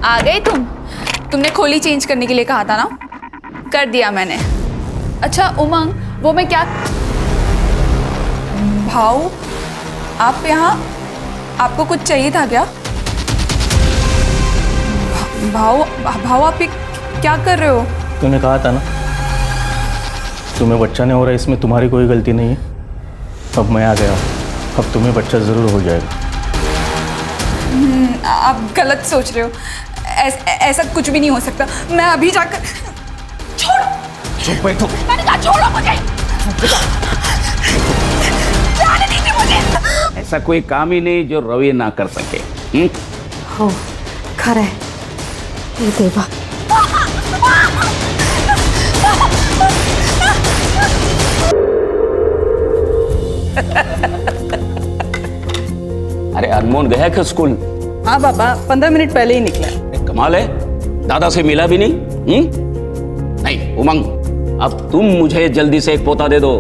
आ गए तुमने खोली चेंज करने के लिए कहा था ना, कर दिया मैंने। अच्छा उमंग, वो मैं क्या भाऊ, आप यहाँ, आपको कुछ चाहिए था क्या? भाऊ आप ये क्या कर रहे हो? तूने कहा था ना तुम्हें बच्चा नहीं हो रहा, इसमें तुम्हारी कोई गलती नहीं है। अब मैं आ गया, अब तुम्हें बच्चा ज़रूर हो जाएगा। आप गलत सोच रहे हो, ऐसा कुछ भी नहीं हो सकता। मैं अभी जाकर छोड़ो। चुप बैठो। मैंने कहा छोड़ो मुझे। जाने दीजिए मुझे। ऐसा कोई काम ही नहीं जो रवि ना कर सके। हो खरं आहे, हे देवा। अरे अनमोल गया क्या स्कूल? हाँ बाबा, 15 मिनट पहले ही निकला। कमाल है, दादा से मिला भी नहीं। नहीं उमंग, अब तुम मुझे जल्दी से एक पोता दे दो।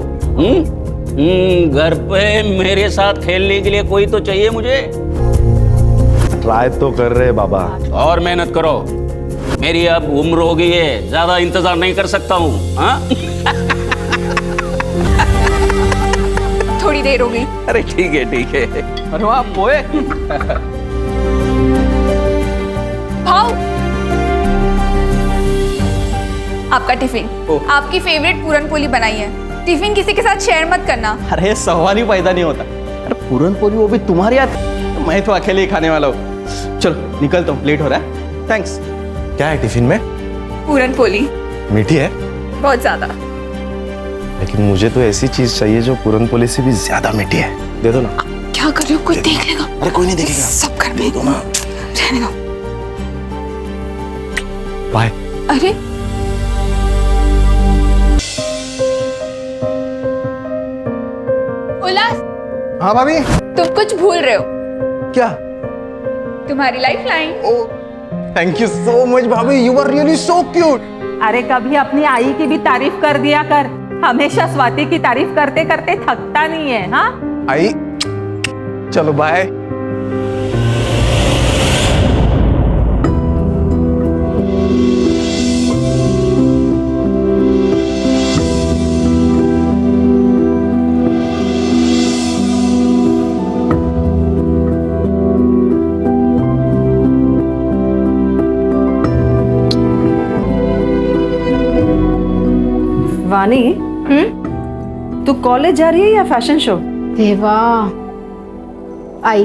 घर पे मेरे साथ खेलने के लिए कोई तो चाहिए मुझे। ट्राई तो कर रहे बाबा। और मेहनत करो, मेरी अब उम्र हो गई है, ज्यादा इंतजार नहीं कर सकता हूँ। हाँ थोड़ी देर हो गई। अरे ठीक है ठीक है। अरे वाह पोए। भाऊ, आपका टिफिन, आपकी फेवरेट पूरन पोली बनाई है। टिफिन किसी के साथ शेयर मत करना। अरे सवाल ही पैदा नहीं होता। अरे पूरन पोली वो भी तुम्हारे हाथ, मैं तो अकेले ही खाने वाला हूँ। चलो निकलता हूँ, लेट हो रहा है। थैंक्स। क्या है टिफिन में? पूरन पोली। मीठी है बहुत ज्यादा। लेकिन मुझे तो ऐसी चीज चाहिए जो पूरन पोली से भी ज्यादा मीठी है। दे दो ना। क्या कर रहे हो? कोई देख लेगा। अरे कोई नहीं देखेगा। सब घर में दो ना। रहने दो। बाय। अरे उल्लास, हाँ भाभी। तुम कुछ भूल रहे हो। क्या? तुम्हारी life line. Oh thank you so much भाभी, you are really so cute. अरे कभी अपनी आई की भी तारीफ कर दिया कर, हमेशा स्वाति की तारीफ करते करते थकता नहीं है। हाँ आई, चलो बाय। वानी, तू कॉलेज जा रही है या फैशन शो? देवा, आई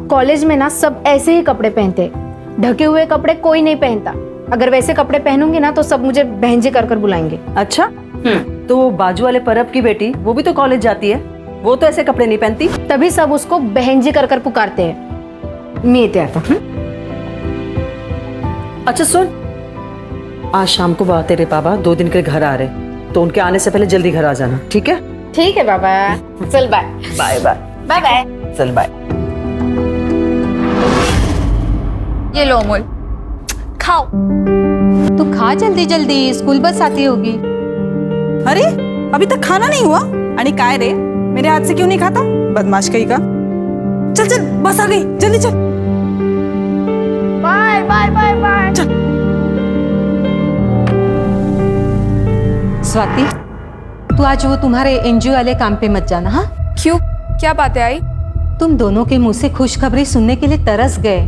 कॉलेज में ना सब ऐसे ही कपड़े पहनते हैं। ढके हुए कपड़े कोई नहीं पहनता। अगर वैसे कपड़े पहनूंगी ना तो सब मुझे बहन जी कर कर बुलाएंगे। अच्छा, तो वो बाजू वाले परब की बेटी, वो भी तो कॉलेज जाती है, वो तो ऐसे कपड़े नहीं पहनती। तभी सब उसको बहन जी कर कर पुकारते हैं। मैं तो अच्छा सुन, आज शाम को बा तेरे पापा 2 दिन के घर आ रहे, तो उनके आने से पहले जल्दी घर आ जाना, ठीक है? ठीक है बाबा, चल bye. Bye bye. Bye bye. चल बाय। ये लो अमोल, खाओ। तो खा जल्दी जल्दी, स्कूल बस आती होगी। अरे अभी तक खाना नहीं हुआ? आणि काय रे, मेरे हाथ से क्यों नहीं खाता? बदमाश कहीं का। चल चल, बस आ गई, जल्दी चल। Bye bye bye bye. चल। स्वाति, तू आज वो तुम्हारे एनजीओ वाले काम पे मत जाना। हाँ क्यों? क्या बात है आई? तुम दोनों के मुंह से खुशखबरी सुनने के लिए तरस गए,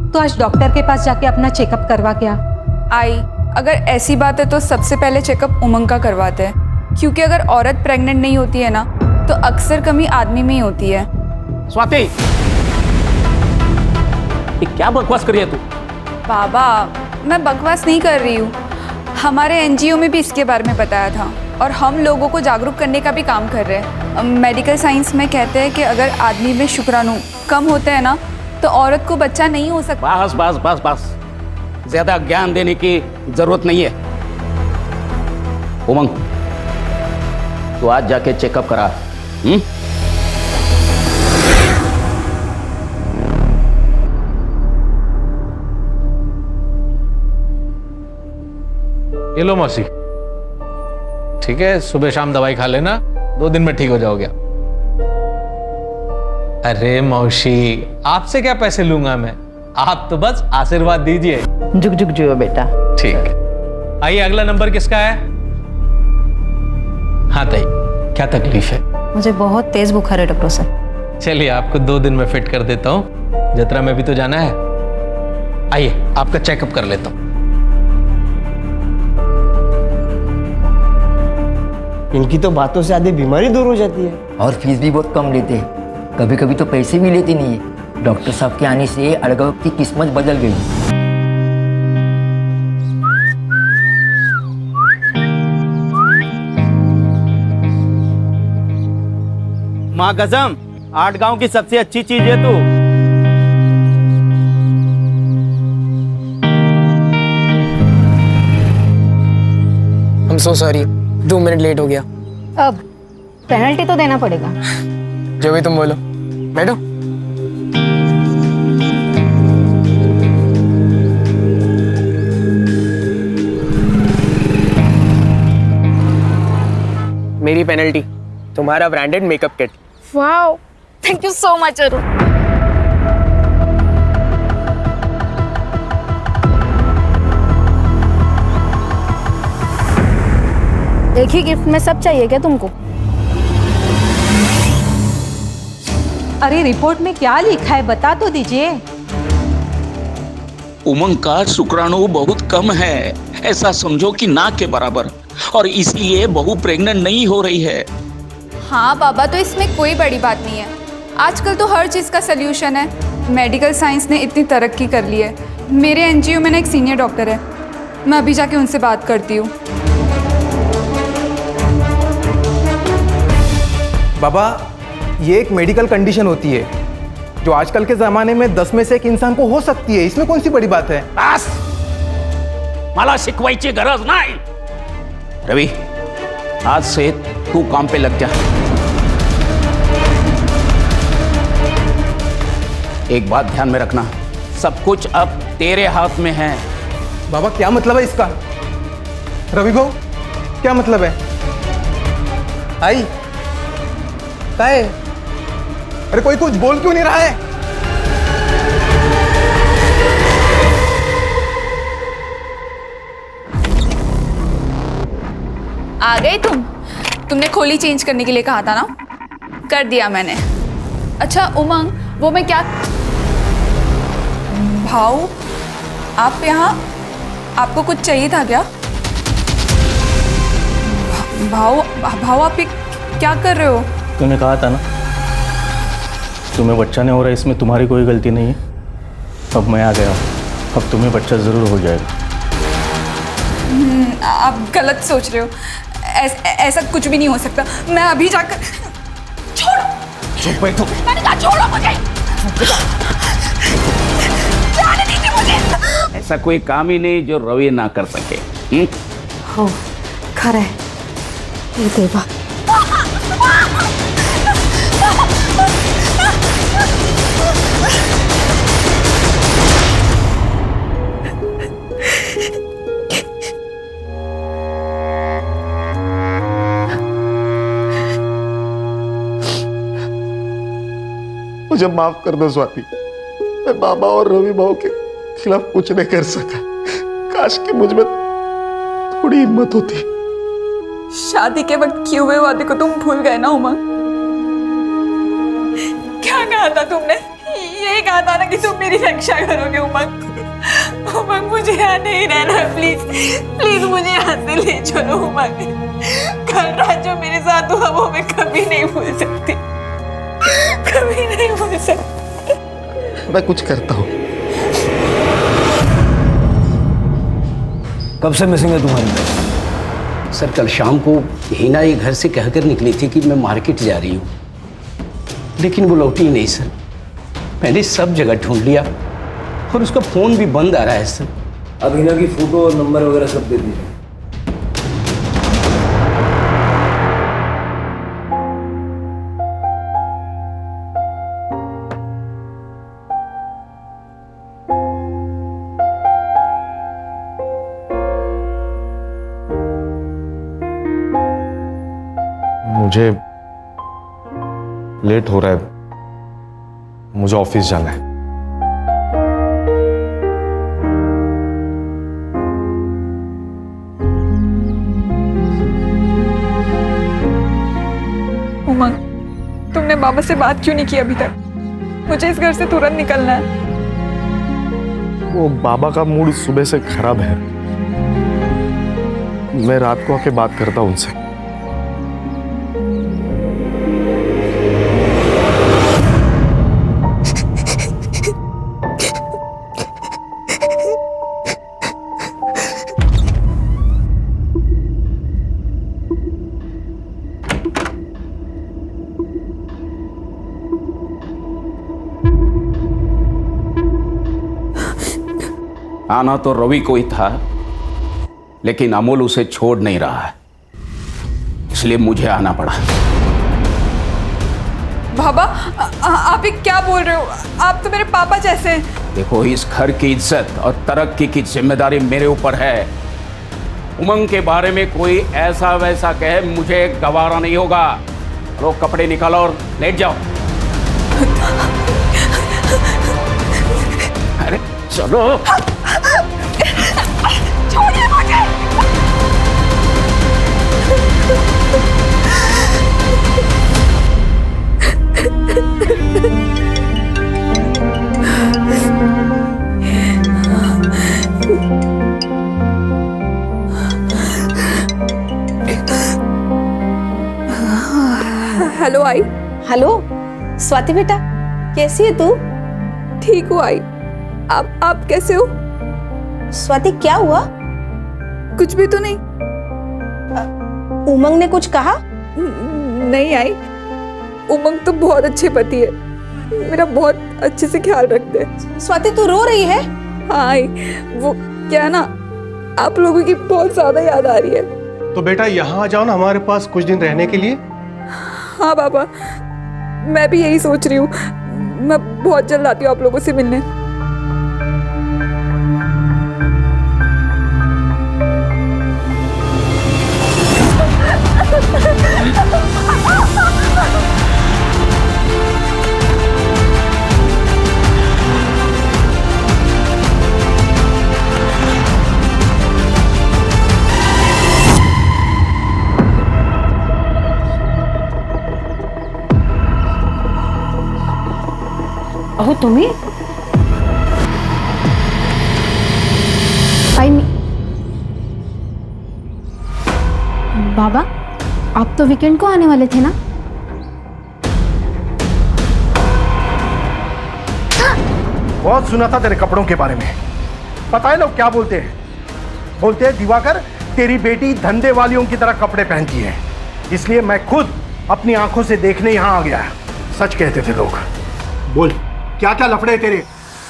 तो आज डॉक्टर के पास जाके अपना चेकअप करवा क्या? आई, अगर ऐसी बात है तो सबसे पहले चेकअप उमंग का करवाते हैं, क्योंकि अगर औरत प्रेग्नेंट नहीं होती है ना तो अक्सर कमी आदमी में ही होती है। स्वाति, ये क्या बकवास कर रही है तू? बाबा, मैं बकवास नहीं कर रही हूँ। हमारे एनजीओ में भी इसके बारे में बताया था और हम लोगों को जागरूक करने का भी काम कर रहे हैं। मेडिकल साइंस में कहते हैं कि अगर आदमी में शुक्राणु कम होते हैं ना तो औरत को बच्चा नहीं हो सकता। बस बस बस बस, ज्यादा ज्ञान देने की जरूरत नहीं है। उमंग, तू आज जाके चेकअप करा। ये लो मौसी, ठीक है, सुबह शाम दवाई खा लेना, 2 दिन में ठीक हो जाओगे। अरे मौसी, आपसे क्या पैसे लूंगा मैं? आप तो बस आशीर्वाद दीजिए। जुग जुग जियो बेटा। ठीक है, आइए अगला नंबर किसका है? हाँ ताई, क्या तकलीफ है? मुझे बहुत तेज बुखार है डॉक्टर साहब। चलिए आपको 2 दिन में फिट कर देता हूँ, जत्रा में भी तो जाना है। आइए आपका चेकअप कर लेता हूँ। इनकी तो बातों से आधी बीमारी दूर हो जाती है। और फीस भी बहुत कम लेते हैं, कभी कभी तो पैसे भी लेते नहीं है। डॉक्टर साहब के आने से अड़गव की किस्मत बदल गई। माँ कसम, 8 गांव की सबसे अच्छी चीज है तू। I'm so sorry, 2 minute late हो गया। अब पेनल्टी तो देना पड़ेगा। जो भी तुम बोलो। बैठो। मेरी पेनल्टी, तुम्हारा branded makeup kit. Wow, thank you so much Arun. एक ही गिफ्ट में सब चाहिए क्या तुमको? अरे रिपोर्ट में क्या लिखा है बता तो दीजिए। उमंग का शुक्राणु बहुत कम है, ऐसा समझो कि नाक के बराबर, और इसलिए बहू प्रेग्नेंट नहीं हो रही है। हाँ बाबा, तो इसमें कोई बड़ी बात नहीं है। आजकल तो हर चीज़ का सल्यूशन है। मेडिकल साइंस ने इतनी तरक्की कर ली है। मेरे एनजीओ में ना एक सीनियर डॉक्टर है, मैं अभी जाके उनसे बात करती हूँ। बाबा, ये एक मेडिकल कंडीशन होती है जो आजकल के ज़माने में 10 में से 1 इंसान को हो सकती है। इसमें कौन सी बड़ी बात है? बस, मला शिकवायची गरज नाही। रवि, आज से तू काम पे लग जा। एक बात ध्यान में रखना, सब कुछ अब तेरे हाथ में है। बाबा, क्या मतलब है इसका? रवि भाऊ, क्या मतलब है? आई क्या है? अरे कोई कुछ बोल क्यों नहीं रहा है? आ गए तुमने खोली चेंज करने के लिए कहा था ना, कर दिया मैंने। अच्छा उमंग, वो मैं क्या भाऊ, आप यहाँ, आपको कुछ चाहिए था क्या? भाऊ आप ये क्या कर रहे हो? तूने कहा था ना, तुम्हें बच्चा नहीं हो रहा, इसमें तुम्हारी कोई गलती नहीं है। अब मैं आ गया, अब तुम्हें बच्चा ज़रूर हो जाएगा। आप गलत सोच रहे हो, ऐसा कुछ भी नहीं हो सकता। मैं अभी जाकर, छोड़ो, चुप बैठो। मैंने कहा छोड़ो मुझे, जाने दीजिए मुझे। ऐसा कोई काम ही नहीं जो रवि ना कर सके। हो, खरा है ये देवा। मुझे माफ कर दो स्वाति, मैं बाबा और रवि भाव के खिलाफ कुछ नहीं कर सका। काश कि मुझ में थोड़ी हिम्मत होती। शादी के वक्त किए हुए वादे को तुम भूल गए ना उमंग? क्या कहा था तुमने? यही कहा था ना कि तुम मेरी रक्षा करोगे उमंग। उमंग, मुझे यहाँ नहीं रहना, प्लीज प्लीज मुझे यहाँ से ले चलो उमंग। कल रात जो मेरे साथ हुआ वो मैं कभी नहीं भूल सकती, कभी नहीं भूल सकती। मैं कुछ करता हूँ। कब से मिसिंग है तुम्हारी? सर, कल शाम को हिना ये घर से कहकर निकली थी कि मैं मार्केट जा रही हूँ, लेकिन वो लौटी ही नहीं सर। मैंने सब जगह ढूंढ लिया और उसका फोन भी बंद आ रहा है सर। अब हिना की फोटो और नंबर वगैरह सब दे दीजिए। मुझे लेट हो रहा है, मुझे ऑफिस जाना है। बाबा से बात क्यों नहीं की अभी तक? मुझे इस घर से तुरंत निकलना है। वो बाबा का मूड सुबह से खराब है। मैं रात को आके बात करता हूं उनसे। आना तो रवि को ही था, लेकिन अमोल उसे छोड़ नहीं रहा है, इसलिए मुझे आना पड़ा। बाबा आप ये क्या बोल रहे हो? आप तो मेरे पापा जैसे हैं। देखो, इस घर की इज्जत और तरक्की की जिम्मेदारी मेरे ऊपर है। उमंग के बारे में कोई ऐसा वैसा कहे, मुझे गवारा नहीं होगा। लो कपड़े निकालो और लेट जाओ। अरे चलो। छोड़िए मुझे। हेलो आई। हेलो स्वाति बेटा, कैसी है तू? ठीक हूँ आई। आप कैसे हो? स्वाति क्या हुआ? कुछ भी तो नहीं। उमंग ने कुछ कहा? नहीं आई, उमंग तो बहुत अच्छे पति है, मेरा बहुत अच्छे से ख्याल रखते हैं। स्वाति तू रो रही है? हाँ आई, वो क्या ना, आप लोगों की बहुत ज्यादा याद आ रही है। तो बेटा यहाँ आ जाओ ना हमारे पास कुछ दिन रहने के लिए। हाँ बाबा, मैं भी यही सोच रही हूँ। मैं बहुत जल्द आती हूँ आप लोगों से मिलने। अहो तुम्ही बाबा, आप तो वीकेंड को आने वाले थे ना? बहुत सुना था तेरे कपड़ों के बारे में। पता है लोग क्या बोलते हैं? बोलते हैं दिवाकर, तेरी बेटी धंधे वालियों की तरह कपड़े पहनती है, इसलिए मैं खुद अपनी आंखों से देखने यहाँ आ गया। सच कहते थे लोग। बोल, क्या क्या लफड़े तेरे?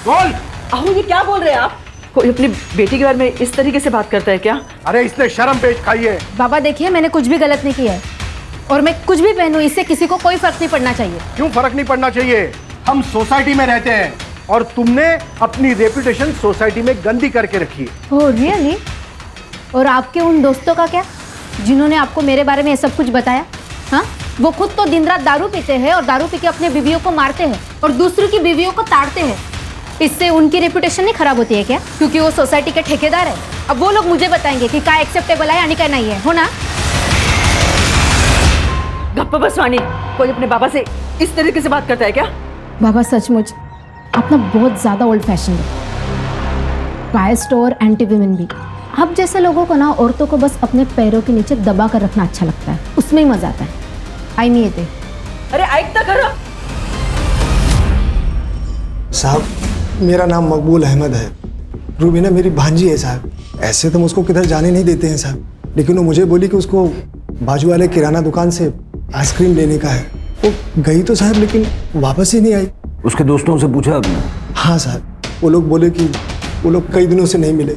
बोल। अहो ये क्या बोल रहे हैं आप? कोई अपनी बेटी के बारे में इस तरीके से बात करता है क्या? अरे इसने शर्म पेश खाई है। बाबा देखिए, मैंने कुछ भी गलत नहीं किया है, और मैं कुछ भी पहनूं इससे किसी को कोई फर्क नहीं पड़ना चाहिए। क्यों फर्क नहीं पड़ना चाहिए? हम सोसाइटी में रहते हैं और तुमने अपनी रेपुटेशन सोसाइटी में गंदी करके रखी है। Oh really? और आपके उन दोस्तों का क्या, जिन्होंने आपको मेरे बारे में ये सब कुछ बताया? हाँ, वो खुद तो दिन रात दारू पीते हैं और दारू पी के अपने बीवियों को मारते हैं और दूसरों की बीवियों को ताड़ते हैं। इससे उनकी रेपुटेशन नहीं खराब होती है क्या? क्योंकि वो सोसाइटी के ठेकेदार है। अब वो लोग मुझे बताएंगे कि क्या एक्सेप्टेबल है यानी क्या नहीं है, हो ना? गप्पा बस वाणी, कोई अपने बाबा से इस तरीके से बात करता है क्या? बाबा सचमुच आप ना बहुत ज्यादा ओल्ड फैशन है, बायस्ड और एंटी विमेन भी। आप जैसे लोगों को ना औरतों को बस अपने पैरों के नीचे दबा कर रखना अच्छा लगता है, उसमें ही मजा आता है। आई नहीं थे। अरे ऐकता करो साहब, मेरा नाम मकबूल अहमद है। रूबीना मेरी भांजी है साहब। ऐसे तो मुझको किधर जाने नहीं देते हैं साहब, लेकिन वो मुझे बोली कि उसको बाजू वाले किराना दुकान से आइसक्रीम लेने का है। वो गई तो साहब, लेकिन वापस ही नहीं आई। उसके दोस्तों से पूछा आपने? हाँ साहब, वो लोग बोले कि वो लोग कई दिनों से नहीं मिले।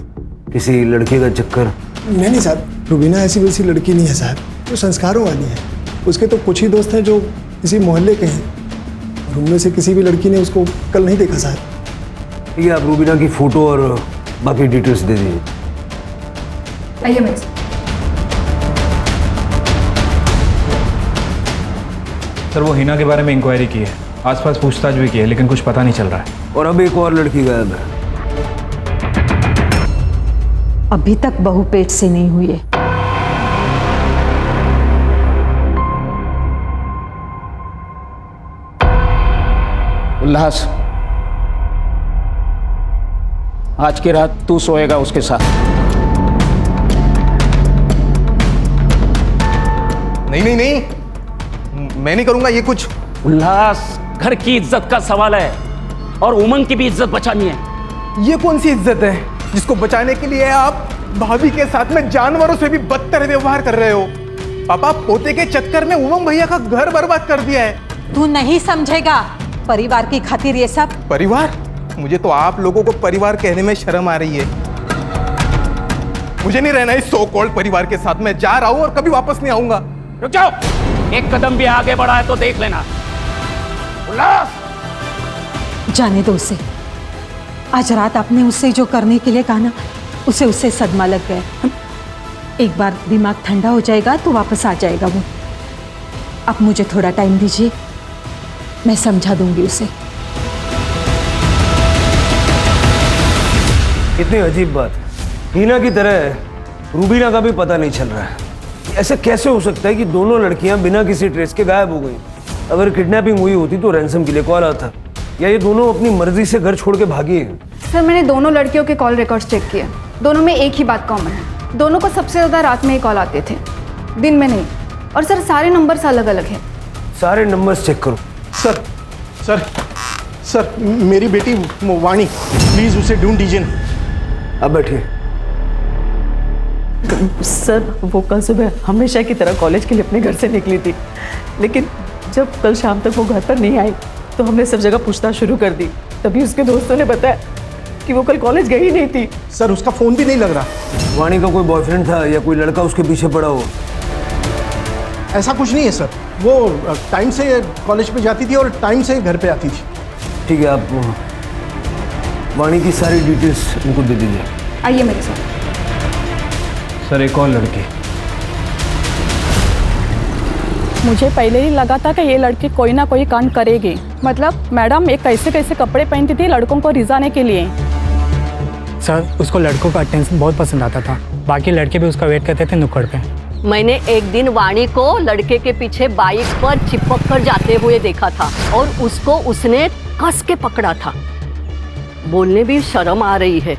किसी लड़के का चक्कर? नहीं साहब, रूबीना ऐसी वैसी लड़की नहीं है साहब, वो संस्कारों वाली है। उसके तो कुछ ही दोस्त हैं जो इसी मोहल्ले के हैं, और उनमें से किसी भी लड़की ने उसको कल नहीं देखा साहब। ठीक है, आप रूबीना की फोटो और बाकी डिटेल्स दे दीजिए। आइए मैं। सर, वो हिना के बारे में इंक्वायरी की है, आसपास पूछताछ भी की है, लेकिन कुछ पता नहीं चल रहा है। और अब एक और लड़की गायब है। अभी तक बहू पेट से नहीं हुई है। उल्लास, आज की रात तू सोएगा उसके साथ। नहीं नहीं नहीं, मैं नहीं करूंगा ये कुछ। उल्लास, घर की इज्जत का सवाल है और उमंग की भी इज्जत बचानी है। ये कौन सी इज्जत है जिसको बचाने के लिए आप भाभी के साथ में जानवरों से भी बदतर व्यवहार कर रहे हो? पापा, पोते के चक्कर में उमंग भैया का घर बर्बाद कर दिया है। तू नहीं समझेगा, परिवार की खातिर ये सब। परिवार? मुझे तो आप लोगों को परिवार कहने में शर्म आ रही है। मुझे नहीं रहना इस सो कॉल्ड परिवार के साथ। मैं जा रहा हूं और कभी वापस नहीं आऊंगा। रुक जाओ, एक कदम भी आगे बढ़ा है तो देख लेना। उल्लास, जाने दो उसे। आज रात आपने उससे जो करने के लिए कहा ना, उसे उससे सदमा लग गया। एक बार दिमाग ठंडा हो जाएगा तो वापस आ जाएगा वो। अब मुझे थोड़ा टाइम दीजिए, मैं समझा दूंगी उसे। कितनी अजीब बात, हीना की तरह रूबीना का भी पता नहीं चल रहा है। ऐसे कैसे हो सकता है कि दोनों लड़कियां बिना किसी ट्रेस के गायब हो गई? अगर किडनैपिंग हुई होती तो रैंसम के लिए कॉल आता, या ये दोनों अपनी मर्जी से घर छोड़ के भागी हैं? सर, मैंने दोनों लड़कियों के कॉल रिकॉर्ड्स चेक किए। दोनों में एक ही बात कॉमन है, दोनों को सबसे ज़्यादा रात में ही कॉल आते थे, दिन में नहीं। और सर, सारे नंबर्स अलग अलग हैं। सारे नंबर्स चेक करो। सर सर सर, मेरी बेटी वाणी, प्लीज उसे ढूंढ दीजिए ना। अब बैठिए। सर, वो कल सुबह हमेशा की तरह कॉलेज के लिए अपने घर से निकली थी, लेकिन जब कल शाम तक वो घर पर नहीं आई तो हमने सब जगह पूछताछ शुरू कर दी। तभी उसके दोस्तों ने बताया कि वो कल कॉलेज गई नहीं थी। सर, उसका फोन भी नहीं लग रहा। वाणी का कोई बॉयफ्रेंड था या कोई लड़का उसके पीछे पड़ा हो? ऐसा कुछ नहीं है सर, वो टाइम से कॉलेज पे जाती थी और टाइम से घर पे आती थी। ठीक है, आप वाणी की सारी डिटेल्स उनको दे दीजिए। आइए मेरे साथ। सर, एक और लड़की। मुझे पहले ही लगा था कि ये लड़की कोई ना कोई कांड करेगी। मतलब मैडम, एक कैसे कैसे कपड़े पहनती थी लड़कों को रिझाने के लिए। सर, उसको लड़कों का अटेंशन बहुत पसंद आता था। बाकी लड़के भी उसका वेट करते थे नुक्कड़ पे। मैंने एक दिन वाणी को लड़के के पीछे बाइक पर चिपक कर जाते हुए देखा था और उसको उसने कस के पकड़ा था। बोलने भी शर्म आ रही है।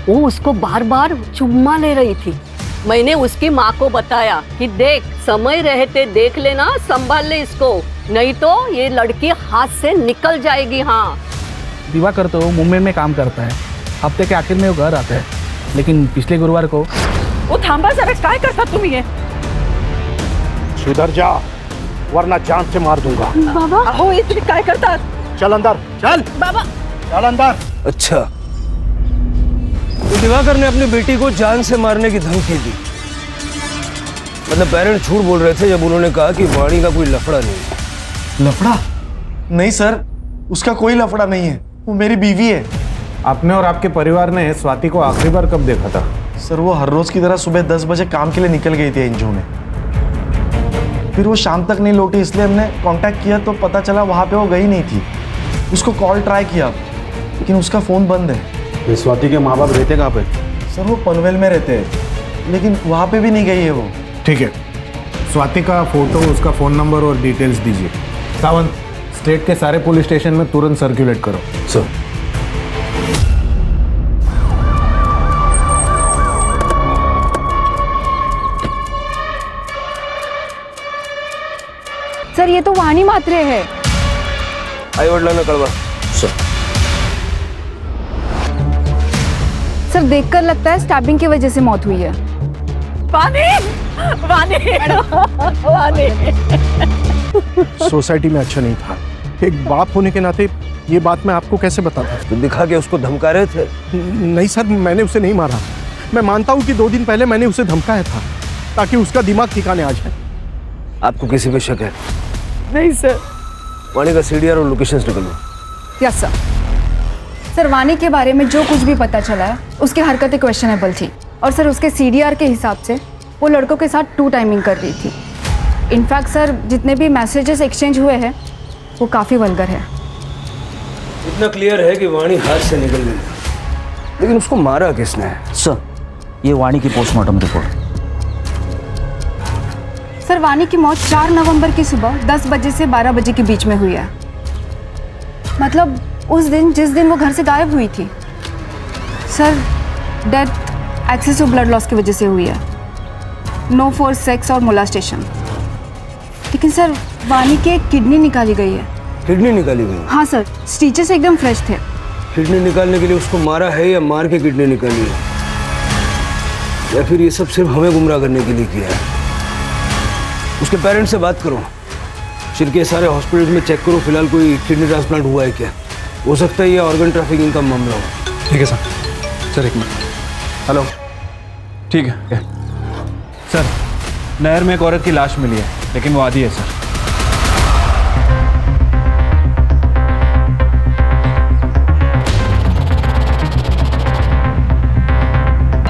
वो उसको बार बार चुम्मा ले रही थी। मैंने उसकी माँ को बताया कि देख, समय रहते देख लेना, संभाल ले इसको, नहीं तो ये लड़की हाथ से निकल जाएगी। हाँ, दिवाकर तो मुंबई में काम करता है, हफ्ते के आखिर में वो घर आता है, लेकिन पिछले गुरुवार को वो थांबा जरा, काय करता तुम्ही ये? सुधर जा वरना जान से मार दूंगा। बाबा, अहो, ये तुम्ही काय करतात? चल अंदर, चल बाबा, चल अंदर। अच्छा, तो दिवाकर ने अपनी बेटी को जान से मारने की धमकी दी। मतलब पेरेंट्स झूठ बोल रहे थे जब उन्होंने कहा कि वाणी का कोई लफड़ा नहीं। लफड़ा? नहीं सर, उसका कोई लफड़ा नहीं है, वो मेरी बीवी है। आपने और आपके परिवार ने स्वाति को आखिरी बार कब देखा था? सर, वो हर रोज की तरह सुबह 10 बजे काम के लिए निकल गई थी एनजीओ में। फिर वो शाम तक नहीं लौटी, इसलिए हमने कांटेक्ट किया तो पता चला वहाँ पे वो गई नहीं थी। उसको कॉल ट्राई किया लेकिन उसका फ़ोन बंद है। स्वाति के माँ बाप रहते कहाँ पे? सर, वो पनवेल में रहते हैं, लेकिन वहाँ पे भी नहीं गई है वो। ठीक है, स्वाति का फोटो, उसका फ़ोन नंबर और डिटेल्स दीजिए। सावंत, स्टेट के सारे पुलिस स्टेशन में तुरंत सर्कुलेट करो। सर। सर, ये तो वाणी मात्रे है। आई वडिलांना कळवा। सर, देखकर लगता है स्टैबिंग की वजह से मौत हुई है। वाणी, वाणी, वाणी। सोसाइटी में अच्छा नहीं था। एक बाप होने के नाते ये बात मैं आपको कैसे बताता? तो दिखा के उसको धमका रहे थे? नहीं सर, मैंने उसे नहीं मारा। मैं मानता हूँ कि 2 दिन पहले मैंने उसे धमकाया था ताकि उसका दिमाग ठिकाने आ जाए। आपको किसी पे शक है? नहीं सर। वाणी का सीडीआर और लोकेशंस निकलो। Yes sir. सर, वाणी के बारे में जो कुछ भी पता चला है, उसकी हरकतें क्वेश्चनेबल थी। और सर, उसके सीडीआर के हिसाब से वो लड़कों के साथ 2 टाइमिंग कर रही थी। इनफैक्ट सर, जितने भी मैसेजेस एक्सचेंज हुए हैं वो काफ़ी वल्गर है। इतना क्लियर है कि वाणी हाथ से निकल गई, लेकिन उसको मारा किसने? सर, ये वाणी की पोस्टमार्टम रिपोर्ट। सर, वाणी की मौत 4 नवंबर की सुबह 10 बजे से 12 बजे के बीच में हुई है। मतलब उस दिन जिस दिन वो घर से गायब हुई थी। Sir, death excessive blood loss की वजह से हुई है, नो फॉर सेक्स और मोलास्टेशन। लेकिन सर, वानी के किडनी निकाली गई है। किडनी निकाली गई? हाँ सर, स्टिचेस एकदम फ्रेश थे। किडनी निकालने के लिए उसको मारा है या मार के किडनी निकाली है, या फिर ये सब सिर्फ हमें गुमराह करने के लिए किया है? उसके पेरेंट्स से बात करो, शिरके सारे हॉस्पिटल्स में चेक करो, फिलहाल कोई किडनी ट्रांसप्लांट हुआ है क्या? हो सकता है ये ऑर्गन ट्रैफिकिंग का मामला हो। ठीक है सर, एक मिनट। हेलो, ठीक है सर। नहर में एक औरत की लाश मिली है, लेकिन वो आधी है सर।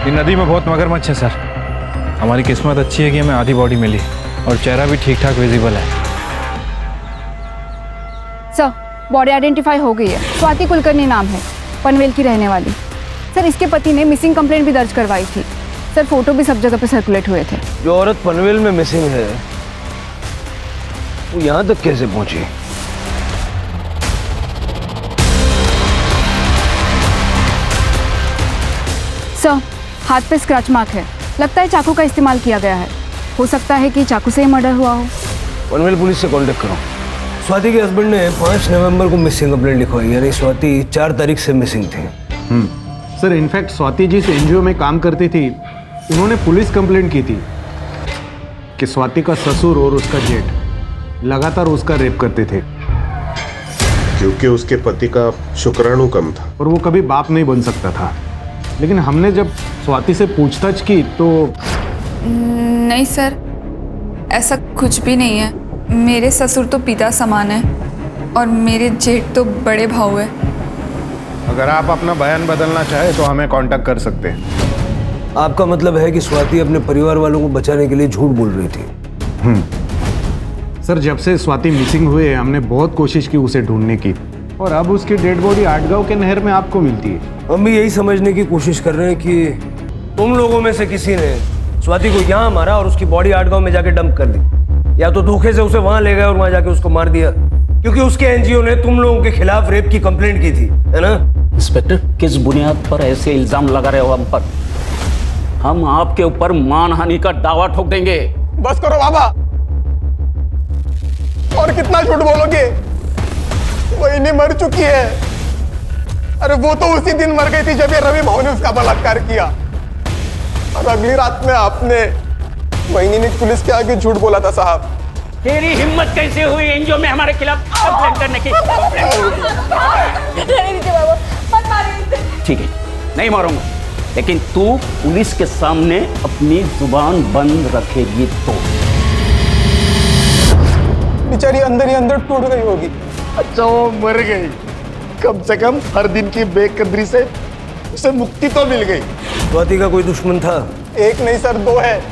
ये नदी में बहुत मगरमच्छ है सर। हमारी किस्मत अच्छी है कि हमें आधी बॉडी मिली और चेहरा भी ठीक ठाक विजिबल है। सर, बॉडी आइडेंटिफाई हो गई है। स्वाति कुलकर्णी नाम है, पनवेल की रहने वाली। सर, इसके पति ने मिसिंग कंप्लेंट भी दर्ज करवाई थी। सर, फोटो भी सब जगह पे सर्कुलेट हुए थे। जो औरत पनवेल में मिसिंग है वो यहाँ तक कैसे पहुंची? सर, हाथ पे स्क्रैच मार्क है, लगता है चाकू का इस्तेमाल किया गया है। हो सकता है कि चाकू से ही मर्डर हुआ हो। पनवेल पुलिस से कांटेक्ट करो। स्वाति के हस्बैंड ने 5 नवंबर को मिसिंग कंप्लेंट लिखवाई, यानी स्वाति 4 तारीख से मिसिंग थी। सर, इनफैक्ट स्वाति जिस एनजीओ में काम करती थी, उन्होंने पुलिस कंप्लेंट की थी कि स्वाति का ससुर और उसका जेठ लगातार उसका रेप करते थे, क्योंकि उसके पति का शुक्राणु कम था और वो कभी बाप नहीं बन सकता था। लेकिन हमने जब स्वाति से पूछताछ की तो नहीं सर, ऐसा कुछ भी नहीं है। मेरे ससुर तो पिता समान है और मेरे जेठ तो बड़े भाऊ है। अगर आप अपना बयान बदलना चाहे तो हमें कांटेक्ट कर सकते हैं। आपका मतलब है कि स्वाति अपने परिवार वालों को बचाने के लिए झूठ बोल रही थी? सर, जब से स्वाति मिसिंग हुए हमने बहुत कोशिश की उसे ढूंढने की, और अब उसकी डेड बॉडी आटगांव के नहर में आपको मिलती है। हम भी यही समझने की कोशिश कर रहे हैं कि तुम लोगों में से किसी ने स्वाति को यहाँ मारा और उसकी बॉडी आटगांव में जाके डंप कर दी, या तो धोखे से उसे वहां ले गए और वहां जाके उसको मार दिया, क्योंकि उसके एनजीओ ने तुम लोगों के खिलाफ रेप की कंप्लेंट की थी, है ना? इंस्पेक्टर, किस बुनियाद पर ऐसे इल्जाम लगा रहे हो हम पर? हम आपके ऊपर मानहानि का दावा ठोक देंगे। बस करो बाबा, और कितना झूठ बोलोगे? वही मर चुकी है। अरे वो तो उसी दिन मर गई थी जब ये रवि भाऊ ने उसका बलात्कार किया, और अगली रात में आपने वही ने पुलिस के आगे झूठ बोला था। साहब, तेरी हिम्मत कैसे हुई एनजीओ में हमारे खिलाफ कंप्लेंट करने की? ठीक है, नहीं मारूंगा, लेकिन तू पुलिस के सामने अपनी जुबान बंद रखेगी तो। बेचारी अंदर ही अंदर टूट गई होगी। अच्छा, वो मर गई, कम से कम हर दिन की बेकदरी से उसे मुक्ति तो मिल गई। स्वाति का कोई दुश्मन था? एक नहीं सर, 2 है।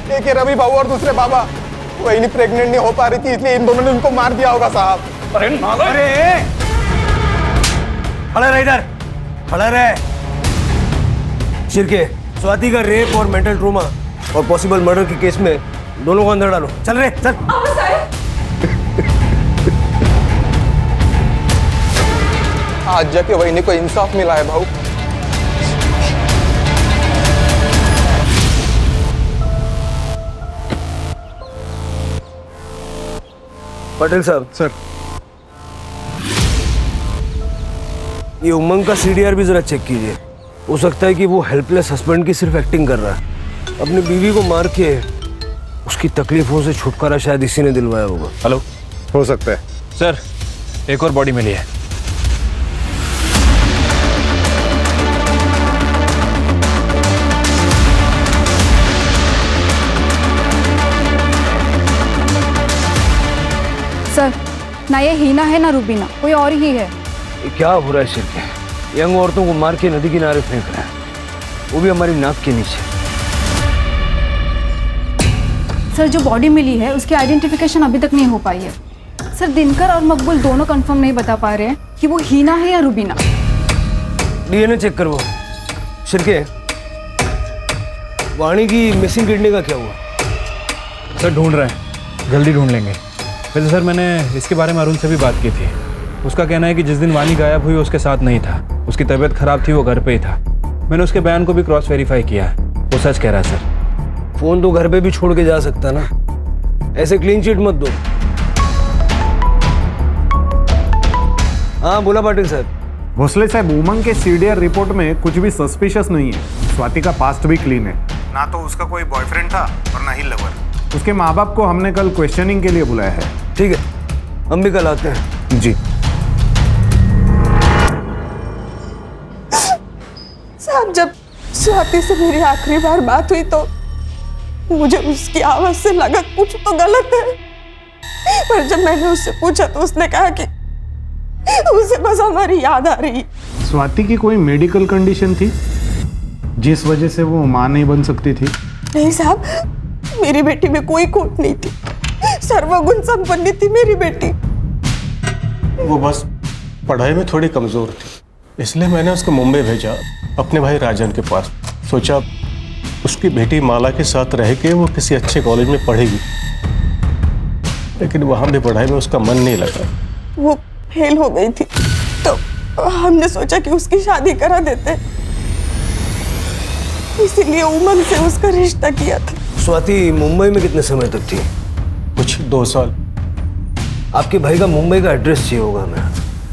एक है रवि भाऊ और दूसरे बाबा। वही नहीं प्रेग्नेंट नहीं हो पा रही थी, इसलिए इन दोनों ने उनको मार दिया होगा। साहब, अरे खड़ा रह, इधर खड़ा रह। शिरके, स्वाति का रेप और मेंटल ट्रोमा और पॉसिबल मर्डर के केस में दोनों को अंदर डालो। चल रे, चल। आज जाके वही को इंसाफ मिला है भाऊ। पटेल साहब। सर, ये उमंग का सीडीआर भी जरा चेक कीजिए। हो सकता है कि वो हेल्पलेस हस्बैंड की सिर्फ एक्टिंग कर रहा है। अपनी बीवी को मार के उसकी तकलीफों से छुटकारा शायद इसी ने दिलवाया होगा। हेलो, हो सकता है। सर, एक और बॉडी मिली है। सर, ना ये हीना है ना रूबीना, कोई और ही है। ये क्या हो रहा है शिरके? यंग औरतों को मार के नदी किनारे फेंक रहा है, वो भी हमारी नाक के नीचे। सर, जो बॉडी मिली है उसकी आइडेंटिफिकेशन अभी तक नहीं हो पाई है। सर, दिनकर और मकबूल दोनों कंफर्म नहीं बता पा रहे हैं कि वो हीना है या रूबीना। डीएनए चेक करवाओ। शिरके, वाणी की मिसिंग किडनी का क्या हुआ? सर, ढूंढ रहे हैं, जल्दी ढूंढ लेंगे। वैसे सर, मैंने इसके बारे में अरुण से भी बात की थी। उसका कहना है कि जिस दिन वानी गायब हुई उसके साथ नहीं था, उसकी तबीयत खराब थी, वो घर पे ही था। मैंने उसके बयान को भी क्रॉस वेरीफाई किया है, वो सच कह रहा है सर। फोन तो घर पे भी छोड़ के जा सकता ना, ऐसे क्लीन चिट मत दो। हाँ बोला पाटिल साहब। भोसले साहब, उमंग के सीडीआर रिपोर्ट में कुछ भी सस्पिशियस नहीं है। स्वाति का पास्ट भी क्लीन है, ना तो उसका कोई बॉयफ्रेंड था और ना ही लवर। उसके माँ बाप को हमने कल क्वेश्चनिंग के लिए बुलाया है। ठीक है, हम भी कल आते हैं। जी साहब, जब स्वाति से मेरी आखिरी बार बात हुई तो मुझे उसकी आवाज से लगा कुछ तो गलत है, पर जब मैंने उससे पूछा तो उसने कहा कि उसे बस हमारी याद आ रही। स्वाति की कोई मेडिकल कंडीशन थी जिस वजह से वो मां नहीं बन सकती थी? नहीं साहब, मेरी बेटी में कोई खोट नहीं थी, सर्वगुण संपन्न थी मेरी बेटी। वो बस पढ़ाई में थोड़ी कमजोर थी, इसलिए मैंने उसको मुंबई भेजा अपने भाई राजन के पास। सोचा उसकी बेटी माला के साथ रह के वो किसी अच्छे कॉलेज में पढ़ेगी, लेकिन वहां भी पढ़ाई में उसका मन नहीं लगा। वो फेल हो गई थी तो हमने सोचा कि उसकी शादी करा देते, इसीलिए उमंग से उसका रिश्ता किया था। स्वाति मुंबई में कितने समय तक थी? कुछ 2 साल। आपके भाई का मुंबई का एड्रेस चाहिए होगा हमें।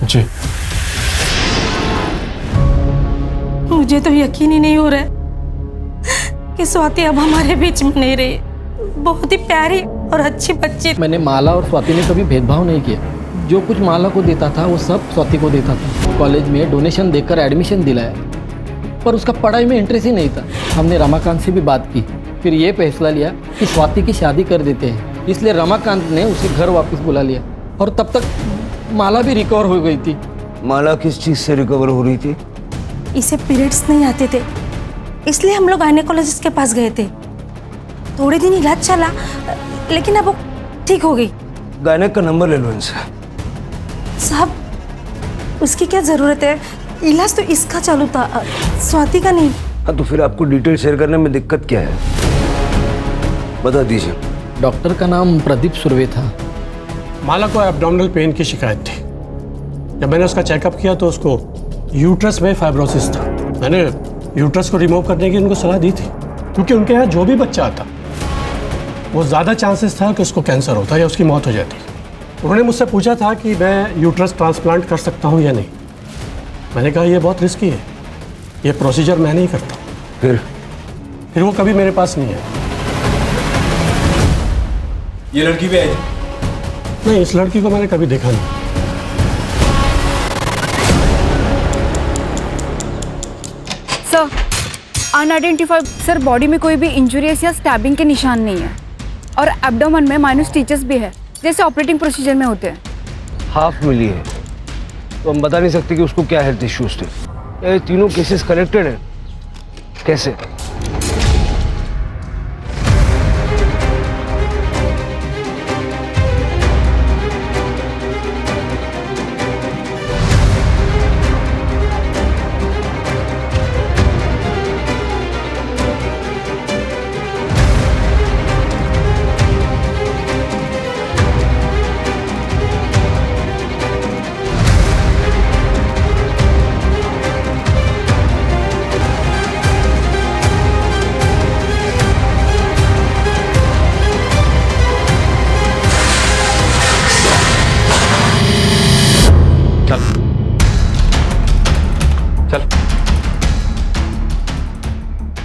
जी। मुझे तो यकीन ही नहीं हो रहा है कि स्वाति अब हमारे बीच में नहीं रही। बहुत ही प्यारी और अच्छी बच्ची। मैंने माला और स्वाति ने कभी भेदभाव नहीं किया। जो कुछ माला को देता था वो सब स्वाति को देता था। कॉलेज में डोनेशन देकर एडमिशन दिलाया, पर उसका पढ़ाई में इंटरेस्ट ही नहीं था। हमने रमाकांत से भी बात की, फिर ये फैसला लिया कि स्वाति की शादी कर देते हैं। इसलिए रमाकांत ने उसे घर वापस बुला लिया और तब तक माला भी रिकवर हो गई थी। माला किस चीज़ से रिकवर हो रही थी? इसे पीरियड्स नहीं आते थे, इसलिए हम लोग गायनेकोलॉजिस्ट के पास गए थे। थोड़े दिन इलाज चला, लेकिन अब वो ठीक हो गई। गायनेक का नंबर ले लो इनसे। साहब, उसकी क्या ज़रूरत है? इलाज तो इसका चालू था, स्वाति का नहीं। हाँ, तो फिर आपको डिटेल शेयर करने में दिक्कत क्या है, बता दीजिए। डॉक्टर का नाम प्रदीप सुर्वे था। माला को एब्डोमिनल पेन की शिकायत थी। जब मैंने उसका चेकअप किया तो उसको यूट्रस में फाइब्रोसिस था। मैंने यूट्रस को रिमूव करने की उनको सलाह दी थी, क्योंकि उनके यहाँ जो भी बच्चा आता वो ज़्यादा चांसेस था कि उसको कैंसर होता या उसकी मौत हो जाती। उन्होंने मुझसे पूछा था कि मैं यूट्रस ट्रांसप्लांट कर सकता हूँ या नहीं। मैंने कहा यह बहुत रिस्की है, ये प्रोसीजर मैं नहीं करता। फिर वो कभी मेरे पास नहीं है। ये लड़की भी आई? नहीं, इस लड़की को मैंने कभी देखा नहीं। Sir, unidentified. सर, बॉडी में कोई भी इंजुरियस या स्टैबिंग के निशान नहीं है और एब्डोमेन में माइनस स्टिचेस भी है, जैसे ऑपरेटिंग प्रोसीजर में होते हैं। हाफ मिली है तो हम बता नहीं सकते कि उसको क्या हेल्थ इश्यूज थे। ये तीनों केसेस कनेक्टेड हैं कैसे?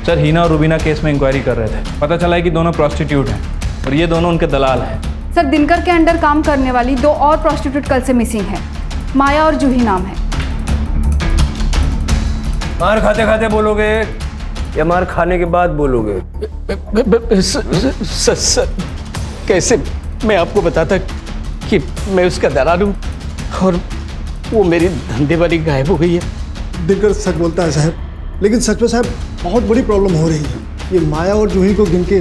सर, हीना और रुबीना केस में इंक्वायरी कर रहे थे। पता चला है कि दोनों प्रॉस्टिट्यूट हैं और ये दोनों उनके दलाल हैं। सर, दिनकर के अंडर काम करने वाली 2 और प्रॉस्टिट्यूट कल से मिसिंग हैं। माया और जूही नाम है। मार खाते खाते बोलोगे या मार खाने के बाद बोलोगे? सर, कैसे मैं आपको बताता कि मैं उसका दलाल हूँ और वो मेरी धंधे वाली गायब हो गई है। दिनकर सच बोलता है साहब, लेकिन सच में साहब बहुत बड़ी प्रॉब्लम हो रही है। ये माया और जूही को गिन के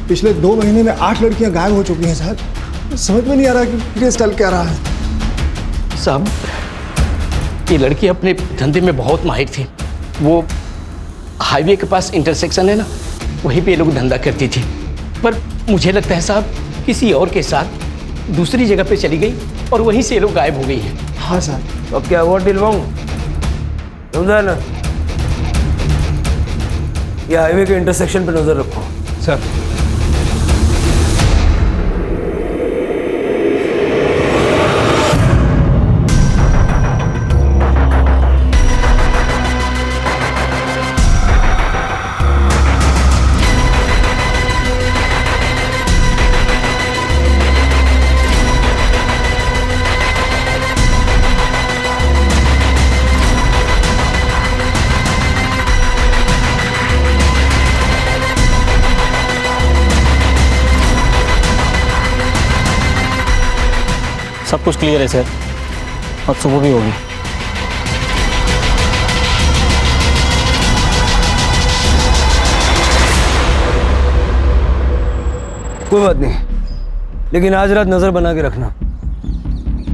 पिछले 2 महीने में 8 लड़कियां गायब हो चुकी हैं साहब। समझ में नहीं आ रहा कि ये स्टाइल क्या रहा है। साहब, ये लड़की अपने धंधे में बहुत माहिर थी। वो हाईवे के पास इंटरसेक्शन है ना, वहीं पे ये लोग धंधा करती थी। पर मुझे लगता है साहब किसी और के साथ दूसरी जगह पे चली गई और वहीं से ये लोग गायब हो गई हैं। हाँ सर। अब क्या अवार्ड दिलवाऊं? समझा ना? ये हाईवे के इंटरसेक्शन पे नजर रखो। सर। सब कुछ क्लियर है सर, अब सुबह भी होगी। कोई बात नहीं, लेकिन आज रात नजर बना के रखना।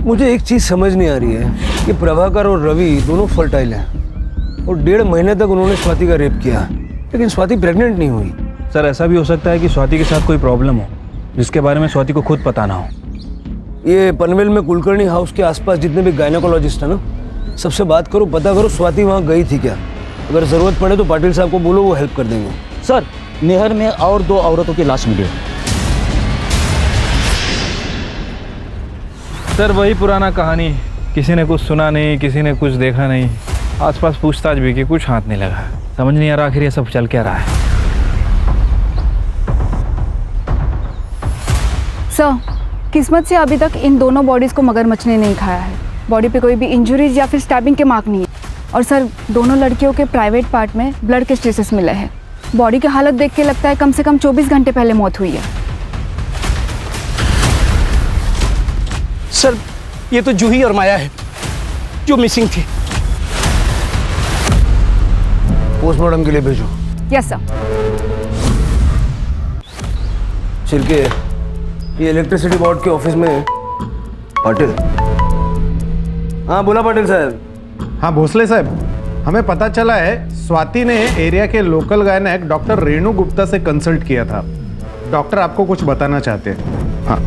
मुझे एक चीज समझ नहीं आ रही है कि प्रभाकर और रवि दोनों फर्टाइल हैं और 1.5 महीने तक उन्होंने स्वाति का रेप किया, लेकिन स्वाति प्रेग्नेंट नहीं हुई। सर ऐसा भी हो सकता है कि स्वाति के साथ कोई प्रॉब्लम हो जिसके बारे में स्वाति को खुद पता ना हो। ये पनवेल में कुलकर्णी हाउस के आसपास जितने भी गायनेकोलॉजिस्ट हैं ना, सबसे बात करो, पता करो स्वाति वहाँ गई थी क्या। अगर जरूरत पड़े तो पाटिल साहब को बोलो, वो हेल्प कर देंगे। सर नहर में और 2 औरतों की लाश मिली है। सर वही पुराना कहानी, किसी ने कुछ सुना नहीं, किसी ने कुछ देखा नहीं, आसपास पूछताछ भी की, कुछ हाथ नहीं लगा। समझ नहीं आ रहा आखिर ये सब चल क्या रहा है। सर किस्मत से अभी तक इन दोनों बॉडीज़ को मगरमच्छ ने नहीं खाया है। बॉडी पे कोई भी इंजरीज या फिर स्टैबिंग के मार्क नहीं है। और सर दोनों लड़कियों के प्राइवेट पार्ट में ब्लड के ट्रेसेस मिले हैं। बॉडी की हालत देख के लगता है कम से कम 24 घंटे पहले मौत हुई है। सर ये तो जूही और माया है जो मिसिंग थी। पोस्टमार्टम के लिए भेजो। Yes sir. छिलके, ये इलेक्ट्रिसिटी बोर्ड के ऑफिस में पाटिल। हाँ बोला पाटिल साहब। हाँ भोसले साहब, हमें पता चला है स्वाति ने एरिया के local gynaec doctor Renu Gupta से कंसल्ट किया था। डॉक्टर आपको कुछ बताना चाहते हैं। हाँ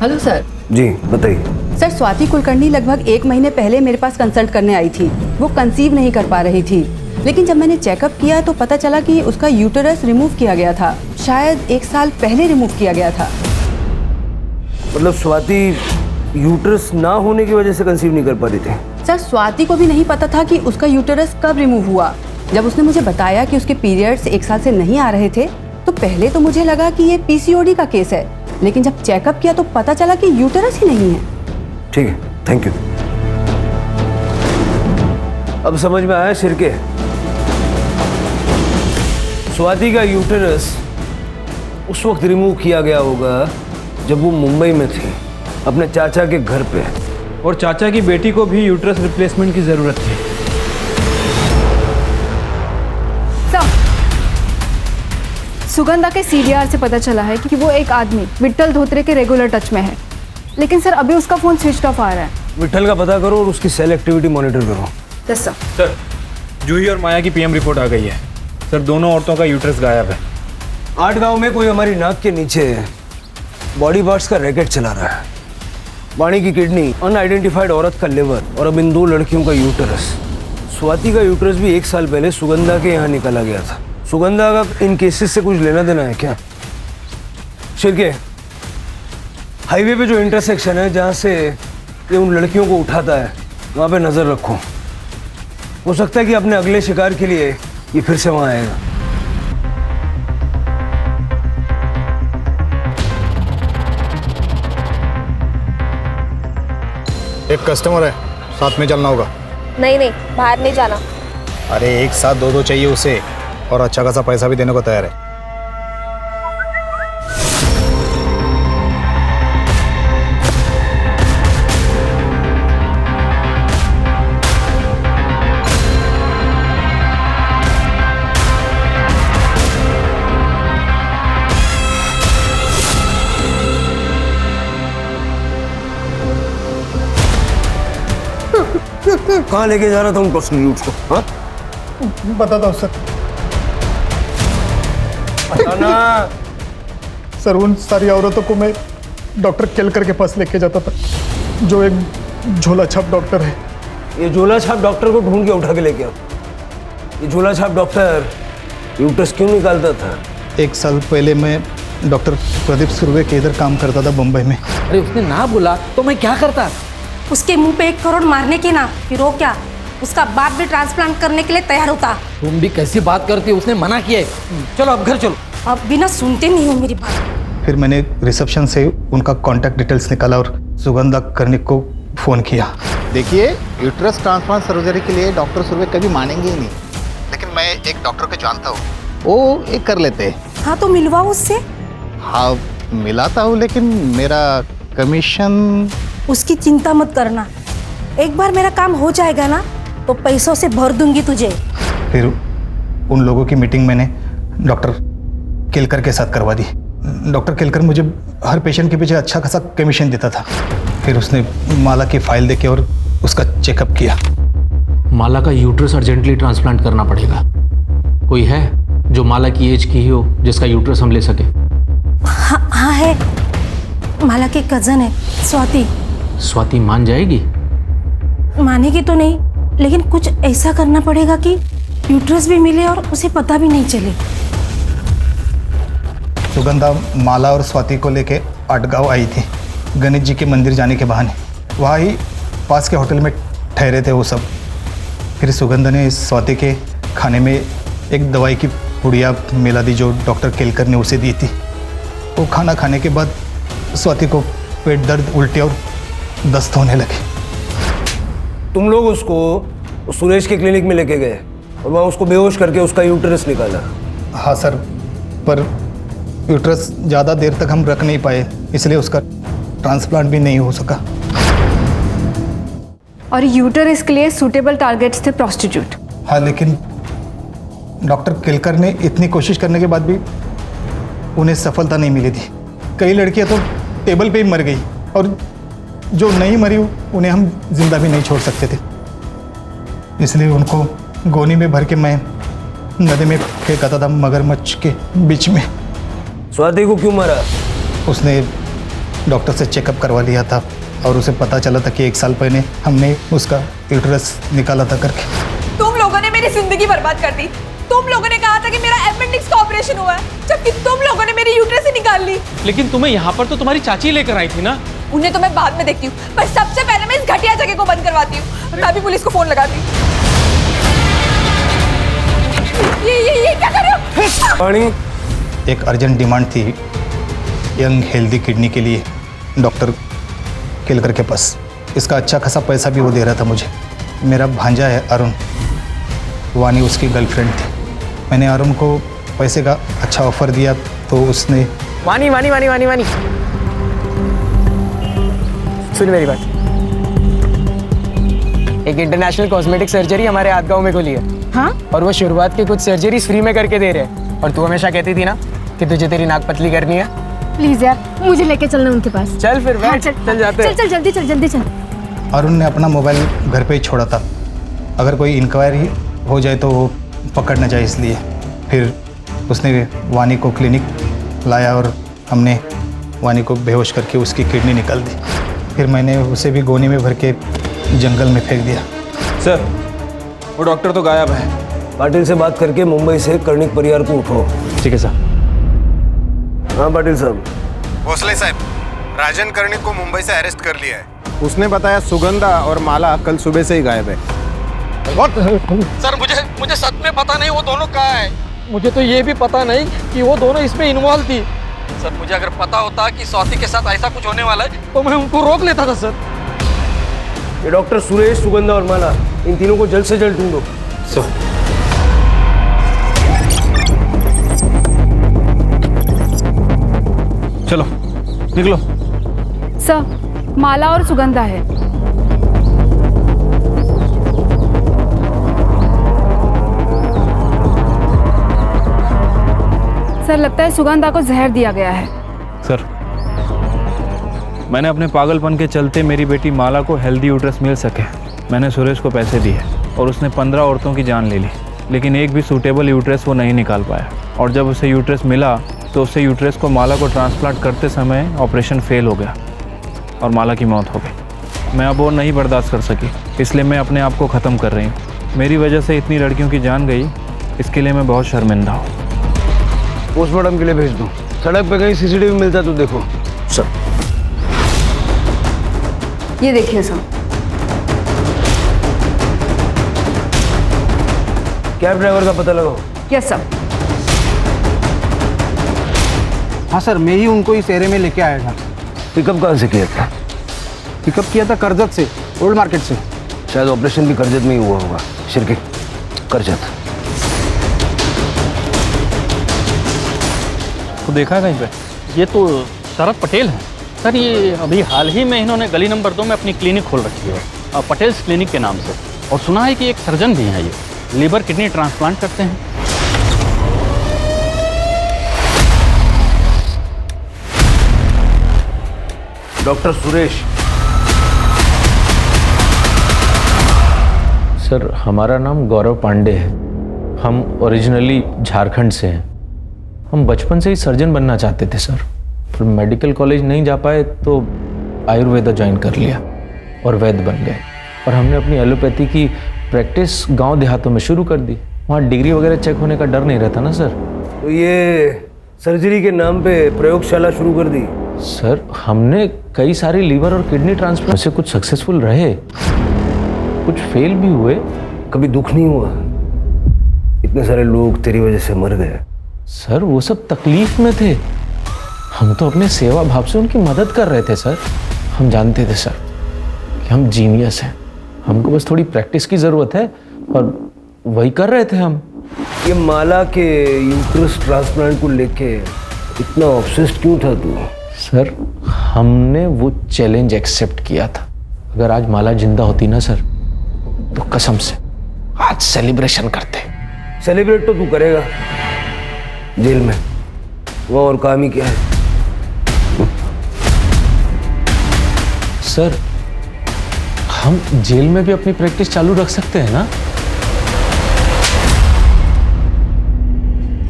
हेलो सर। जी बताइए। सर स्वाति कुलकर्णी लगभग 1 महीने पहले मेरे पास कंसल्ट करने आई थी। वो कंसीव नहीं कर पा रही थी, लेकिन जब मैंने चेकअप किया तो पता चला कि उसका यूटेरस रिमूव किया गया था। शायद 1 साल पहले रिमूव किया गया था। मतलब स्वाति यूटेरस ना होने की वजह से कंसीव नहीं कर पा रही थी? सर स्वाति को भी नहीं पता था कि उसका यूटेरस कब रिमूव हुआ। जब उसने मुझे बताया कि उसके पीरियड्स 1 साल से नहीं आ रहे थे तो पहले तो मुझे लगा कि ये पीसीओडी का केस है, लेकिन जब चेकअप किया तो पता चला कि यूटेरस ही नहीं है। ठीक है, थैंक यू। अब समझ में आया शिरके, स्वाति का यूटेरस उस वक्त रिमूव किया गया होगा जब वो मुंबई में थी अपने चाचा के घर पे, और चाचा की बेटी को भी यूट्रस रिप्लेसमेंट की जरूरत थी। सर सुगंधा के सीडीआर से पता चला है कि वो एक आदमी विट्ठल धोत्रे के रेगुलर टच में है, लेकिन सर अभी उसका फोन स्विच ऑफ आ रहा है। विट्ठल का पता करो और उसकी सेल एक्टिविटी मॉनिटर करो। Yes sir. सर जूही और माया की पीएम रिपोर्ट आ गई है। सर दोनों औरतों का यूट्रस गायब है। 8 गांव में कोई हमारी नाक के नीचे बॉडी पार्ट्स का रैकेट चला रहा है। वाणी की किडनी, अनआइडेंटिफाइड औरत का लिवर और अब इन 2 लड़कियों का यूटेरस। स्वाति का यूटेरस भी 1 साल पहले सुगंधा के यहाँ निकाला गया था। सुगंधा का इन केसेस से कुछ लेना देना है क्या? शिरके, हाईवे पे जो इंटरसेक्शन है जहाँ से ये उन लड़कियों को उठाता है वहाँ पे नजर रखो। हो सकता है कि अपने अगले शिकार के लिए ये फिर से वहाँ आएगा। एक कस्टमर है, साथ में चलना होगा। नहीं नहीं, बाहर नहीं जाना। अरे एक साथ 2 चाहिए उसे, और अच्छा खासा पैसा भी देने को तैयार है। कहाँ लेके जा रहा था उन प्रोस्टिट्यूट्स को? हाँ बताता हूँ सर। बताना। सर उन सारी औरतों को मैं डॉक्टर केलकर के पास लेके जाता था। जो एक झोला छाप डॉक्टर है। ये झोला छाप डॉक्टर को ढूंढ के उठा के लेके आओ। ये झोला छाप डॉक्टर यूट्रस क्यों निकालता था? 1 साल पहले मैं डॉक्टर प्रदीप सुर्वे के इधर काम करता था बम्बई में। अरे उसने ना बोला तो मैं क्या करता? उसके मुंह पे 1 करोड़ मारने के ना, फिर वो क्या, उसका बाप भी ट्रांसप्लांट करने के लिए तैयार होता। तुम भी कैसी बात करती हो? उसने मना किया है। चलो अब घर चलो। अब बिना सुनते नहीं हो मेरी बात। फिर मैंने रिसेप्शन से उनका कॉन्टैक्ट डिटेल्स निकाला और सुगंधा कर्णिक को फ़ोन किया। देखिए, यूट्रस ट्रांसप्लांट सर्जरी के लिए डॉक्टर सुर्वे कभी मानेंगे ही नहीं, लेकिन मैं एक डॉक्टर को जानता हूँ, वो एक कर लेते हैं। हाँ तो मिलवाओ उससे। हाँ मिलाता हूँ, लेकिन मेरा कमीशन। उसकी चिंता मत करना, एक बार मेरा काम हो जाएगा ना तो पैसों से भर दूंगी तुझे। फिर उन लोगों की मीटिंग मैंने डॉक्टर केलकर के साथ करवा दी। डॉक्टर केलकर मुझे हर पेशेंट के पीछे अच्छा खासा कमीशन देता था। फिर उसने माला की फाइल देके और उसका चेकअप किया। माला का यूट्रस अर्जेंटली ट्रांसप्लांट करना पड़ेगा। कोई है जो माला की एज की ही हो, जिसका यूट्रस हम ले सके? हाँ है, माला की कजन है स्वाति। स्वाति मान जाएगी? मानेगी तो नहीं, लेकिन कुछ ऐसा करना पड़ेगा कि यूट्रस भी मिले और उसे पता भी नहीं चले। सुगंधा माला और स्वाति को लेके आटगांव आई थी गणेश जी के मंदिर जाने के बहाने। वहाँ ही पास के होटल में ठहरे थे वो सब। फिर सुगंधा ने स्वाति के खाने में एक दवाई की पुड़िया मिला दी जो डॉक्टर केलकर ने उसे दी थी। वो खाना खाने के बाद स्वाति को पेट दर्द, उल्टी और दस्त होने लगे। तुम लोग उसको सुरेश के क्लिनिक में लेके गए और वहाँ उसको बेहोश करके उसका यूट्रस निकाला? हाँ सर, पर यूट्रस ज़्यादा देर तक हम रख नहीं पाए, इसलिए उसका ट्रांसप्लांट भी नहीं हो सका। और यूटरस के लिए सूटेबल टारगेट्स थे प्रोस्टिट्यूट। हाँ, लेकिन डॉक्टर केलकर ने इतनी कोशिश करने के बाद भी उन्हें सफलता नहीं मिली थी। कई लड़कियां तो टेबल पे ही मर गई, और जो नहीं मरी उन्हें हम जिंदा भी नहीं छोड़ सकते थे। इसलिए उनको गोनी में भर के मैं नदी में फेंकाता था, मगरमच्छ के बीच में। स्वाति को क्यों मारा? उसने डॉक्टर से चेकअप करवा लिया था और उसे पता चला था कि 1 साल पहले हमने उसका यूट्रस निकाला था करके। तुम लोगों ने मेरी जिंदगी बर्बाद कर दी। तुम लोगों ने कहा था कि मेरा अपेंडिक्स का ऑपरेशन हुआ है, जबकि तुम लोगों ने मेरी यूट्रस ही निकाल ली। लेकिन तुम्हें यहाँ पर तो तुम्हारी चाची लेकर आई थी ना? उन्हें तो मैं बाद में देखती हूँ, पर सबसे पहले मैं इस घटिया जगह को बंद करवाती हूँ। मैं अभी पुलिस को फोन लगाती हूँ। ये क्या कर रहे हो? एक अर्जेंट डिमांड थी यंग हेल्दी किडनी के लिए डॉक्टर केलकर के पास। इसका अच्छा खासा पैसा भी वो दे रहा था मुझे। मेरा भांजा है अरुण, वानी उसकी गर्लफ्रेंड थी। मैंने अरुण को पैसे का अच्छा ऑफर दिया तो उसने वानी वानी वानी वानी वानी सुन मेरी बात। एक इंटरनेशनल कॉस्मेटिक सर्जरी हमारे आदगांव में खुली है। हाँ? और वो शुरुआत की कुछ सर्जरीज फ्री में करके दे रहे हैं। और तू हमेशा कहती थी ना कि तुझे तेरी नाक पतली करनी है। प्लीज यार, मुझे लेके चलना उनके पास। चल फिर बैठ। हाँ, चल जाते हैं। चल जल्दी चल जल्दी चल। अरुण ने अपना मोबाइल घर पे ही छोड़ा था, अगर कोई इंक्वायरी हो जाए तो वो पकड़ न जाए, इसलिए। फिर उसने वानी को क्लिनिक लाया और हमने वानी को बेहोश करके उसकी किडनी निकाल दी। फिर मैंने उसे भी गोनी में भर के जंगल में फेंक दिया। सर, वो डॉक्टर तो गायब है। पाटिल से बात करके मुंबई से कर्णिक परिवार को उठाओ। ठीक है सर। हाँ पाटिल साहब। भोसले साहब, राजन कर्णिक को मुंबई से अरेस्ट कर लिया है। उसने बताया सुगंधा और माला कल सुबह से ही गायब है। सर मुझे सच में पता नहीं वो दोनों कहाँ है। मुझे तो ये भी पता नहीं कि वो दोनों इसमें इन्वॉल्व थी। सर मुझे अगर पता होता कि स्वाति के साथ ऐसा कुछ होने वाला है तो मैं उनको रोक लेता था सर। ये डॉक्टर सुरेश, सुगंधा और माला, इन तीनों को जल्द से जल्द ढूंढो। सर चलो निकलो। सर, माला और सुगंधा है। सर लगता है सुगंधा को जहर दिया गया है। सर, मैंने अपने पागलपन के चलते मेरी बेटी माला को हेल्दी यूट्रस मिल सके, मैंने सुरेश को पैसे दिए और उसने 15 औरतों की जान ले ली, लेकिन एक भी सूटेबल यूट्रस वो नहीं निकाल पाया। और जब उसे यूट्रस मिला तो उससे यूट्रस को माला को ट्रांसप्लांट करते समय ऑपरेशन फेल हो गया और माला की मौत हो गई। मैं अब और नहीं बर्दाश्त कर सकी, इसलिए मैं अपने आप को ख़त्म कर रही हूँ। मेरी वजह से इतनी लड़कियों की जान गई, इसके लिए मैं बहुत शर्मिंदा हूँ। पोस्टमार्टम के लिए भेज दो। सड़क पे कहीं सीसीटीवी मिलता तो देखो। सर ये देखिए सर। कैब ड्राइवर का पता लगाओ। Yes sir. हाँ सर, मैं ही उनको इस एरिया में लेके आया था। पिकअप कहाँ से किया था? पिकअप किया था करजत से, ओल्ड मार्केट से। शायद ऑपरेशन भी करजत में ही हुआ होगा। शिरके करजत। तो देखा है कहीं पे? ये तो शरद पटेल हैं सर। ये अभी हाल ही में इन्होंने गली नंबर 2 में अपनी क्लिनिक खोल रखी है, पटेल्स क्लिनिक के नाम से। और सुना है कि एक सर्जन भी हैं, ये लीवर किडनी ट्रांसप्लांट करते हैं। डॉक्टर सुरेश। सर हमारा नाम गौरव पांडे है। हम ओरिजिनली झारखंड से हैं। हम बचपन से ही सर्जन बनना चाहते थे सर, पर मेडिकल कॉलेज नहीं जा पाए तो आयुर्वेदा ज्वाइन कर लिया और वैद्य बन गए। और हमने अपनी एलोपैथी की प्रैक्टिस गांव देहातों में शुरू कर दी। वहाँ डिग्री वगैरह चेक होने का डर नहीं रहता ना सर। तो ये सर्जरी के नाम पे प्रयोगशाला शुरू कर दी? सर हमने कई सारे लीवर और किडनी ट्रांसप्लांट से कुछ सक्सेसफुल रहे, कुछ फेल भी हुए। कभी दुख नहीं हुआ? इतने सारे लोग तेरी वजह से मर गए। सर वो सब तकलीफ में थे, हम तो अपने सेवा भाव से उनकी मदद कर रहे थे सर। हम जानते थे सर कि हम जीनियस हैं, हमको बस थोड़ी प्रैक्टिस की ज़रूरत है और वही कर रहे थे हम। ये माला के यूट्रस ट्रांसप्लांट को लेके इतना ऑब्सेस्ड क्यों था तू? सर हमने वो चैलेंज एक्सेप्ट किया था। अगर आज माला जिंदा होती ना सर, तो कसम से आज सेलिब्रेशन करते। सेलिब्रेट तो तू करेगा जेल में, वो और काम ही क्या है? सर हम जेल में भी अपनी प्रैक्टिस चालू रख सकते हैं ना?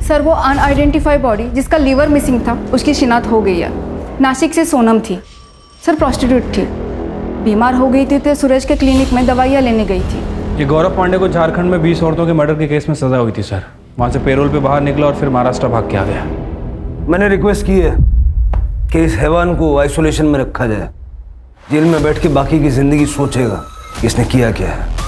सर वो अनआइडेंटिफाइड बॉडी जिसका लीवर मिसिंग था, उसकी शिनाख्त हो गई है। नासिक से सोनम थी सर, प्रोस्टिट्यूट थी, बीमार हो गई थी तो सूरज के क्लिनिक में दवाइयाँ लेने गई थी। ये गौरव पांडे को झारखंड में 20 औरतों के मर्डर के केस में सजा हुई थी सर। वहाँ से पेरोल पे बाहर निकला और फिर महाराष्ट्र भाग के आ गया। मैंने रिक्वेस्ट की है कि इस हैवान को आइसोलेशन में रखा जाए। जेल में बैठ के बाकी की जिंदगी सोचेगा कि इसने किया क्या है।